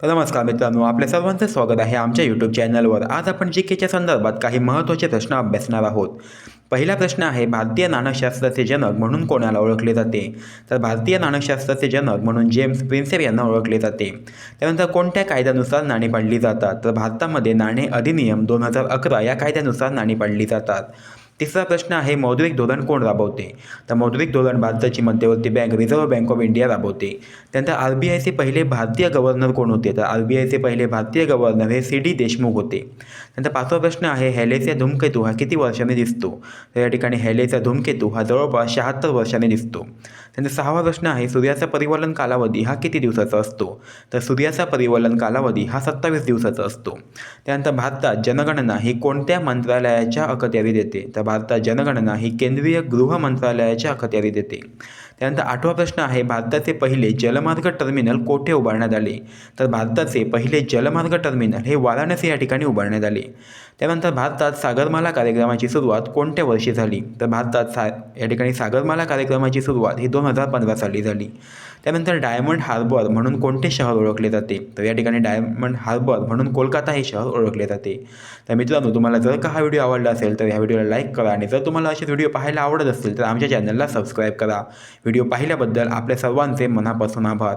तर नमस्कार मित्रांनो, आपल्या सर्वांचं स्वागत आहे आमच्या यूट्यूब चॅनलवर। आज आपण जी.केच्या संदर्भात काही महत्त्वाचे प्रश्न अभ्यासणार आहोत। पहिला प्रश्न आहे, भारतीय नाणकशास्त्राचे जनक म्हणून कोणाला ओळखले जाते? तर भारतीय नाणकशास्त्राचे जनक म्हणून जेम्स प्रिन्सेप यांना ओळखले जाते। त्यानंतर कोणत्या कायद्यानुसार नाणी पाडली जातात? तर भारतामध्ये नाणे अधिनियम 2011 या कायद्यानुसार नाणी पाडली जातात। तिसरा प्रश्न आहे, मौद्रिक धोरण कोण राबवते? तर मौद्रिक धोरण भारताची मध्यवर्ती bank reserve bank of India राबवते। त्यानंतर आर.बी.आयचे पहिले भारतीय गव्हर्नर कोण होते? तर आर.बी.आयचे पहिले भारतीय गव्हर्नर हे सी.डी. देशमुख होते। त्यानंतर पाचवा प्रश्न आहे, हॅलेचा धूमकेतू हा किती वर्षांनी दिसतो? तर या ठिकाणी हॅलेचा धूमकेतू हा जवळपास 76 वर्षांनी दिसतो। त्यानंतर सहावा प्रश्न आहे, सूर्याचा परिवलन कालावधी हा किती दिवसाचा असतो? तर सूर्याचा परिवलन कालावधी हा 27 दिवसाचा असतो। त्यानंतर भारतात जनगणना ही कोणत्या मंत्रालयाच्या अखत्यारीत येते? तर भारतात जनगणना ही केंद्रीय गृह मंत्रालयाच्या अखत्यारीत येते। त्यानंतर आठवा प्रश्न आहे, भारताचे पहिले जलमार्ग टर्मिनल कोठे उभारण्यात आले? तर भारताचे पहिले जलमार्ग टर्मिनल हे वाराणसी या ठिकाणी उभारण्यात आले। त्यानंतर भारतात सागरमाला कार्यक्रमाची सुरुवात कोणत्या वर्षी झाली? तर भारतात या ठिकाणी सागरमाला कार्यक्रमाची सुरुवात ही 2015 साली झाली। त्यानंतर डायमंड हार्बर म्हणून कोणते शहर ओळखले जाते? तर या ठिकाणी डायमंड हार्बर म्हणून कोलकाता हे शहर ओळखले जाते। तर मित्रांनो, तुम्हाला जर का हा व्हिडिओ आवडला असेल तर ह्या व्हिडिओला लाईक करा आणि जर तुम्हाला असे व्हिडिओ पाहायला आवडत असतील तर आमच्या चॅनलला सबस्क्राईब करा। व्हिडिओ पाहिल्याबद्दल आपल्या सर्वांचे मनापासून आभार।